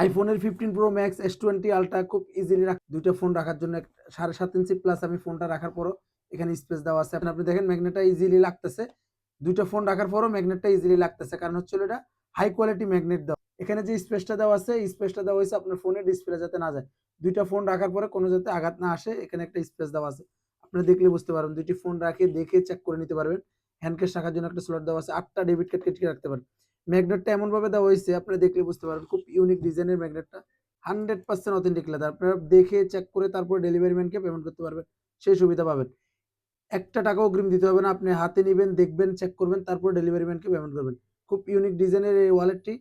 আইফোনের 15 pro max S20 ultra খুব easily দুইটা ফোন রাখার জন্য 7.5 ইঞ্চি প্লাস আমি ফোনটা রাখার পরও এখানে স্পেস দেওয়া আছে। আপনি দেখেন ম্যাগনেটটা ইজিলি লাগতেছে। দুইটা ফোন রাখার পরও ম্যাগনেটটা ইজিলি লাগতেছে, কারণ হচ্ছে এটা হাই কোয়ালিটি ম্যাগনেট দেওয়া। এখানে যে স্পেসটা দেওয়া আছে, এই স্পেসটা দেওয়া হয়েছে আপনার ফোনের ডিসপ্লে যাতে না যায়, দুইটা ফোন রাখার পরে কোনো যাতে আঘাত না আসে, এখানে একটা স্পেস দেওয়া আছে। আপনি দেখলে বুঝতে পারবেন, দুইটি ফোন রাখে দেখে চেক করে নিতে পারবেন। হ্যান্ড ক্যাশ রাখার জন্য একটা স্লট দেওয়া আছে, 8টা ডেবিট কার্ড কেটে রাখতে পারেন। ম্যাগনেটটা এমন ভাবে দেওয়া হয়েছে, আপনি দেখলে বুঝতে পারবেন, খুব ইউনিক ডিজাইনের ম্যাগনেটটা। 100% অথেন্টিক লেদার। আপনারা দেখে চেক করে তারপর ডেলিভারি ম্যানকে পেমেন্ট করতে পারবেন, সেই সুবিধা পাবেন। একটা টাকা অগ্রিম দিতে হবে না, আপনি হাতে নিবেন, দেখবেন, চেক করবেন, তারপর ডেলিভারি ম্যানকে পেমেন্ট করবেন। খুব ইউনিক ডিজাইনের এই ওয়ালেটটি।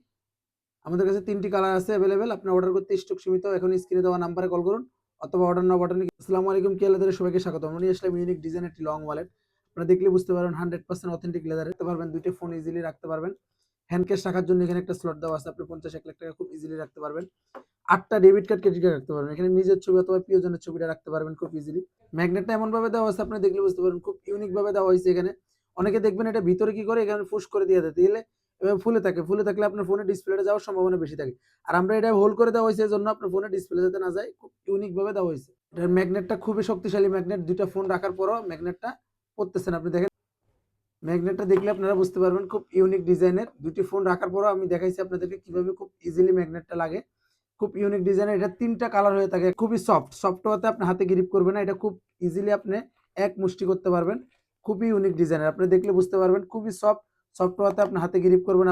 আমাদের কাছে 3টি কালার আছে অ্যাভেলেবেল। আপনি অর্ডার করতে স্টক সীমিত। এখন স্ক্রিনে দেওয়া নাম্বারে কল করুন অথবা অর্ডার নাও বাটনে। আসসালামু আলাইকুম, কি লেদারের সবাইকে স্বাগতম। আমি নিয়ে আসলাম ইউনিক ডিজাইনের একটি লং ওয়ালেট। আপনারা দেখলে বুঝতে পারবেন 100% অথেন্টিক লেদার। রাখতে পারবেন, দুইটা ফোন ইজিলি রাখতে পারবেন। হ্যান্ড ক্যাশ রাখার জন্য এখানে একটা স্লট দেওয়া আছে, আপনি 50-1 লাখ টাকা খুব ইজিলি রাখতে পারবেন। 8টা ডেবিট কার্ড ক্রেডিট কার্ড রাখতে পারবেন। এখানে নিজের ছবি অথবা প্রিয়জনের ছবিটা রাখতে পারবেন খুব ইজিলি। ম্যাগনেটটা এমন ভাবে দেওয়া আছে, আপনি দেখলে বুঝতে পারবেন, খুব ইউনিক ভাবে দেওয়া হয়েছে। এখানে অনেকে দেখবেন এটা ভিতরে কি করে, এখানে ফুস করে দিয়ে দেয়, দিলে এভাবে ফুলে থাকে। ফুলে থাকলে আপনার ফোনের ডিসপ্লেটা যাওয়ার সম্ভাবনা বেশি থাকে। আর আমরা এটা হোল্ড করে দেওয়া হয়েছে, এজন্য আপনার ফোনের ডিসপ্লে যাতে না যায়, খুব ইউনিক ভাবে দেওয়া হয়েছে। এটার ম্যাগনেটটা খুবই শক্তিশালী ম্যাগনেট। দুইটা ফোন রাখার পরও ম্যাগনেটটা পড়তেছেন। আপনি দেখেন ম্যাগনেটটা দেখলে আপনারা বুঝতে পারবেন, খুব ইউনিক ডিজাইনের। দুটি ফোন রাখার পরও আমি দেখাইছি আপনাদেরকে কিভাবে খুব ইজিলি ম্যাগনেটটা লাগে। খুব ইউনিক ডিজাইনের। এটা 3টা কালার হয়ে থাকে। খুবই সফট। সফট হওয়াতে আপনি হাতে গ্রিপ করবে না। এটা খুব ইজিলি আপনি এক মুষ্টি করতে পারবেন। খুবই ইউনিক ডিজাইনের। আপনি দেখলে বুঝতে পারবেন, খুবই সফট। সফট হওয়াতে আপনি হাতে গ্রিপ করবেন।